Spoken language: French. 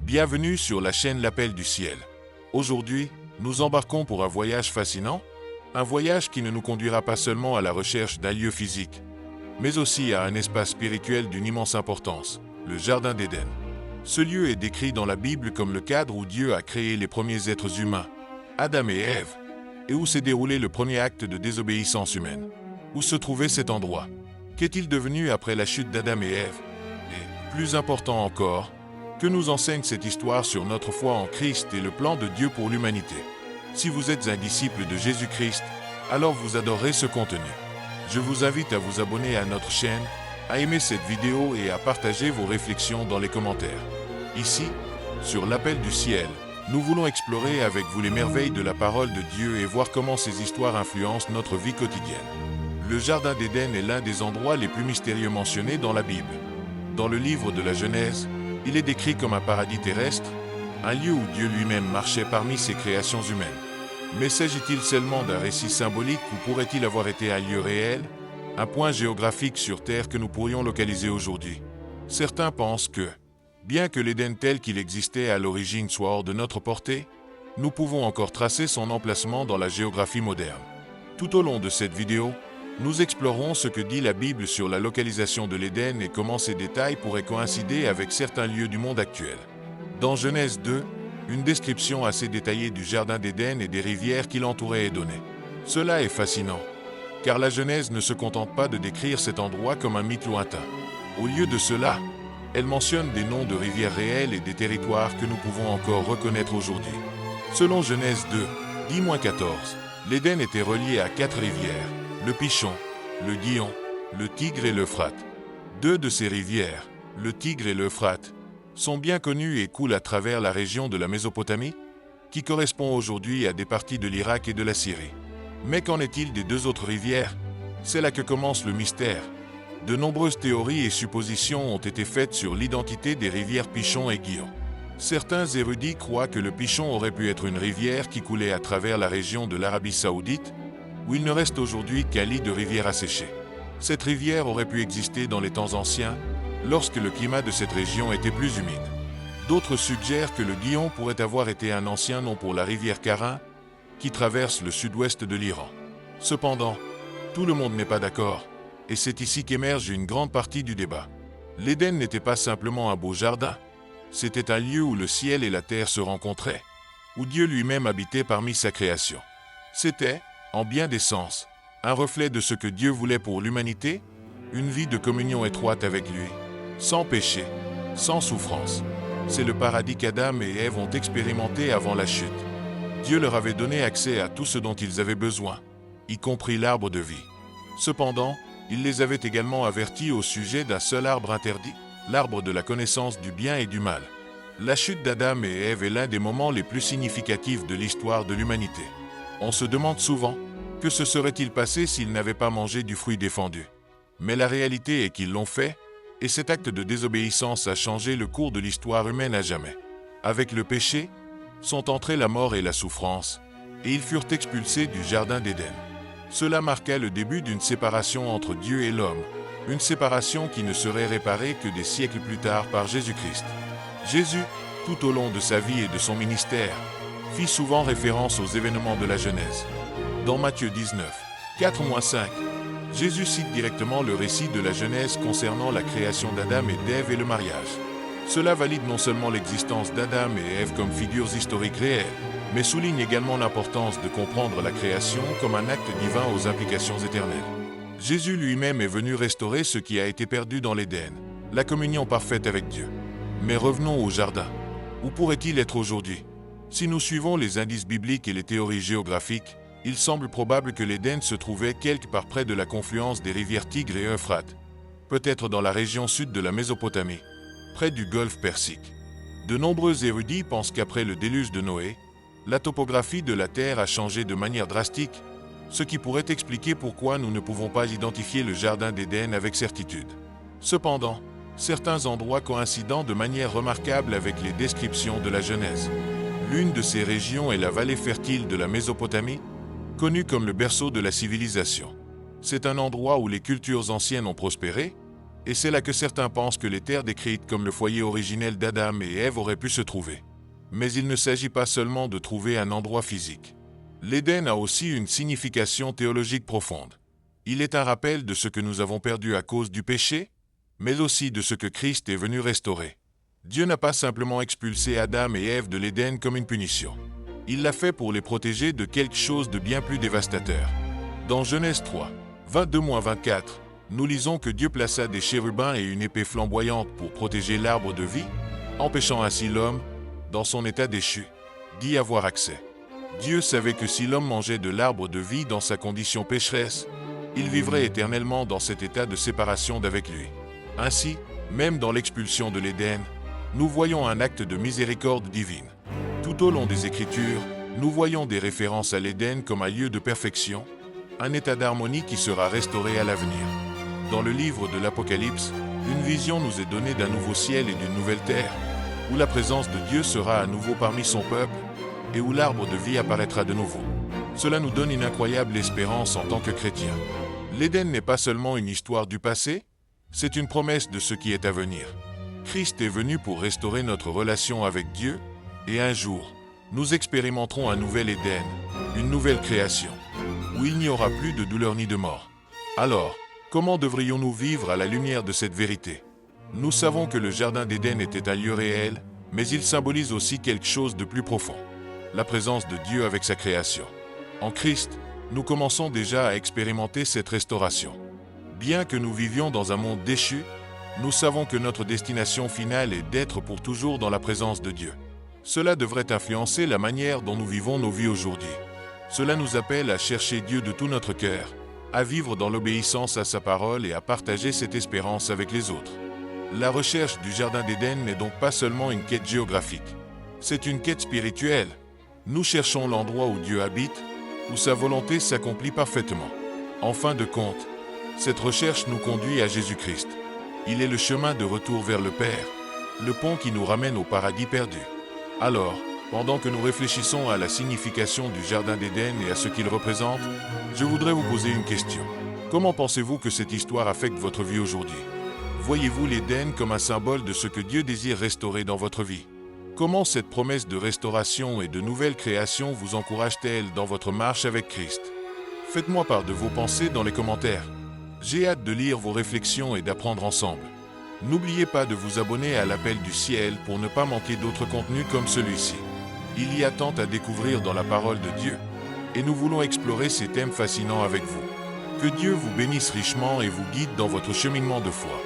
Bienvenue sur la chaîne L'Appel du Ciel. Aujourd'hui, nous embarquons pour un voyage fascinant, un voyage qui ne nous conduira pas seulement à la recherche d'un lieu physique, mais aussi à un espace spirituel d'une immense importance, le Jardin d'Éden. Ce lieu est décrit dans la Bible comme le cadre où Dieu a créé les premiers êtres humains, Adam et Ève, et où s'est déroulé le premier acte de désobéissance humaine. Où se trouvait cet endroit? Qu'est-il devenu après la chute d'Adam et Ève? Et, plus important encore, que nous enseigne cette histoire sur notre foi en Christ et le plan de Dieu pour l'humanité? Si vous êtes un disciple de Jésus-Christ, alors vous adorerez ce contenu. Je vous invite à vous abonner à notre chaîne, à aimer cette vidéo et à partager vos réflexions dans les commentaires. Ici, sur l'Appel du Ciel, nous voulons explorer avec vous les merveilles de la parole de Dieu et voir comment ces histoires influencent notre vie quotidienne. Le Jardin d'Éden est l'un des endroits les plus mystérieux mentionnés dans la Bible. Dans le livre de la Genèse, il est décrit comme un paradis terrestre, un lieu où Dieu lui-même marchait parmi ses créations humaines. Mais s'agit-il seulement d'un récit symbolique ou pourrait-il avoir été un lieu réel, un point géographique sur Terre que nous pourrions localiser aujourd'hui? Certains pensent que, bien que l'Éden tel qu'il existait à l'origine soit hors de notre portée, nous pouvons encore tracer son emplacement dans la géographie moderne. Tout au long de cette vidéo, nous explorerons ce que dit la Bible sur la localisation de l'Éden et comment ces détails pourraient coïncider avec certains lieux du monde actuel. Dans Genèse 2, une description assez détaillée du Jardin d'Éden et des rivières qui l'entouraient est donnée. Cela est fascinant, car la Genèse ne se contente pas de décrire cet endroit comme un mythe lointain. Au lieu de cela, elle mentionne des noms de rivières réelles et des territoires que nous pouvons encore reconnaître aujourd'hui. Selon Genèse 2, 10-14, l'Éden était relié à 4 rivières, le Pichon, le Gihon, le Tigre et l'Euphrate. 2 de ces rivières, le Tigre et l'Euphrate, sont bien connues et coulent à travers la région de la Mésopotamie, qui correspond aujourd'hui à des parties de l'Irak et de la Syrie. Mais qu'en est-il des 2 autres rivières? C'est là que commence le mystère. De nombreuses théories et suppositions ont été faites sur l'identité des rivières Pichon et Gihon. Certains érudits croient que le Pichon aurait pu être une rivière qui coulait à travers la région de l'Arabie Saoudite, où il ne reste aujourd'hui qu'un lit de rivière asséché. Cette rivière aurait pu exister dans les temps anciens, lorsque le climat de cette région était plus humide. D'autres suggèrent que le Gihon pourrait avoir été un ancien nom pour la rivière Karin, qui traverse le sud-ouest de l'Iran. Cependant, tout le monde n'est pas d'accord, et c'est ici qu'émerge une grande partie du débat. L'Éden n'était pas simplement un beau jardin, c'était un lieu où le ciel et la terre se rencontraient, où Dieu lui-même habitait parmi sa création. C'était, en bien des sens, un reflet de ce que Dieu voulait pour l'humanité, une vie de communion étroite avec lui, sans péché, sans souffrance. C'est le paradis qu'Adam et Ève ont expérimenté avant la chute. Dieu leur avait donné accès à tout ce dont ils avaient besoin, y compris l'arbre de vie. Cependant, il les avait également avertis au sujet d'un seul arbre interdit, l'arbre de la connaissance du bien et du mal. La chute d'Adam et Ève est l'un des moments les plus significatifs de l'histoire de l'humanité. On se demande souvent, que se serait-il passé s'ils n'avaient pas mangé du fruit défendu? Mais la réalité est qu'ils l'ont fait, et cet acte de désobéissance a changé le cours de l'histoire humaine à jamais. Avec le péché, sont entrées la mort et la souffrance, et ils furent expulsés du Jardin d'Éden. Cela marqua le début d'une séparation entre Dieu et l'homme, une séparation qui ne serait réparée que des siècles plus tard par Jésus-Christ. Jésus, tout au long de sa vie et de son ministère, fit souvent référence aux événements de la Genèse. Dans Matthieu 19, 4-5, Jésus cite directement le récit de la Genèse concernant la création d'Adam et d'Ève et le mariage. Cela valide non seulement l'existence d'Adam et Ève comme figures historiques réelles, mais souligne également l'importance de comprendre la création comme un acte divin aux implications éternelles. Jésus lui-même est venu restaurer ce qui a été perdu dans l'Éden, la communion parfaite avec Dieu. Mais revenons au jardin. Où pourrait-il être aujourd'hui? Si nous suivons les indices bibliques et les théories géographiques, il semble probable que l'Éden se trouvait quelque part près de la confluence des rivières Tigre et Euphrate, peut-être dans la région sud de la Mésopotamie, près du golfe Persique. De nombreux érudits pensent qu'après le déluge de Noé, la topographie de la Terre a changé de manière drastique, ce qui pourrait expliquer pourquoi nous ne pouvons pas identifier le Jardin d'Éden avec certitude. Cependant, certains endroits coïncident de manière remarquable avec les descriptions de la Genèse. L'une de ces régions est la vallée fertile de la Mésopotamie, connue comme le berceau de la civilisation. C'est un endroit où les cultures anciennes ont prospéré, Et c'est là que certains pensent que les terres décrites comme le foyer originel d'Adam et Ève auraient pu se trouver. Mais il ne s'agit pas seulement de trouver un endroit physique. L'Éden a aussi une signification théologique profonde. Il est un rappel de ce que nous avons perdu à cause du péché, mais aussi de ce que Christ est venu restaurer. Dieu n'a pas simplement expulsé Adam et Ève de l'Éden comme une punition. Il l'a fait pour les protéger de quelque chose de bien plus dévastateur. Dans Genèse 3, 22-24, nous lisons que Dieu plaça des chérubins et une épée flamboyante pour protéger l'arbre de vie, empêchant ainsi l'homme, dans son état déchu, d'y avoir accès. Dieu savait que si l'homme mangeait de l'arbre de vie dans sa condition pécheresse, il vivrait éternellement dans cet état de séparation d'avec lui. Ainsi, même dans l'expulsion de l'Éden, nous voyons un acte de miséricorde divine. Tout au long des Écritures, nous voyons des références à l'Éden comme un lieu de perfection, un état d'harmonie qui sera restauré à l'avenir. Dans le livre de l'Apocalypse, une vision nous est donnée d'un nouveau ciel et d'une nouvelle terre, où la présence de Dieu sera à nouveau parmi son peuple et où l'arbre de vie apparaîtra de nouveau. Cela nous donne une incroyable espérance en tant que chrétiens. L'Éden n'est pas seulement une histoire du passé, c'est une promesse de ce qui est à venir. Christ est venu pour restaurer notre relation avec Dieu, et un jour, nous expérimenterons un nouvel Éden, une nouvelle création, où il n'y aura plus de douleur ni de mort. Alors, comment devrions-nous vivre à la lumière de cette vérité? Nous savons que le Jardin d'Éden était un lieu réel, mais il symbolise aussi quelque chose de plus profond, la présence de Dieu avec sa création. En Christ, nous commençons déjà à expérimenter cette restauration. Bien que nous vivions dans un monde déchu, nous savons que notre destination finale est d'être pour toujours dans la présence de Dieu. Cela devrait influencer la manière dont nous vivons nos vies aujourd'hui. Cela nous appelle à chercher Dieu de tout notre cœur, à vivre dans l'obéissance à sa parole et à partager cette espérance avec les autres. La recherche du Jardin d'Éden n'est donc pas seulement une quête géographique. C'est une quête spirituelle. Nous cherchons l'endroit où Dieu habite, où sa volonté s'accomplit parfaitement. En fin de compte, cette recherche nous conduit à Jésus-Christ. Il est le chemin de retour vers le Père, le pont qui nous ramène au paradis perdu. Alors, pendant que nous réfléchissons à la signification du Jardin d'Éden et à ce qu'il représente, je voudrais vous poser une question. Comment pensez-vous que cette histoire affecte votre vie aujourd'hui? Voyez-vous l'Éden comme un symbole de ce que Dieu désire restaurer dans votre vie? Comment cette promesse de restauration et de nouvelle création vous encourage-t-elle dans votre marche avec Christ? Faites-moi part de vos pensées dans les commentaires. J'ai hâte de lire vos réflexions et d'apprendre ensemble. N'oubliez pas de vous abonner à l'Appel du Ciel pour ne pas manquer d'autres contenus comme celui-ci. Il y a tant à découvrir dans la parole de Dieu, et nous voulons explorer ces thèmes fascinants avec vous. Que Dieu vous bénisse richement et vous guide dans votre cheminement de foi.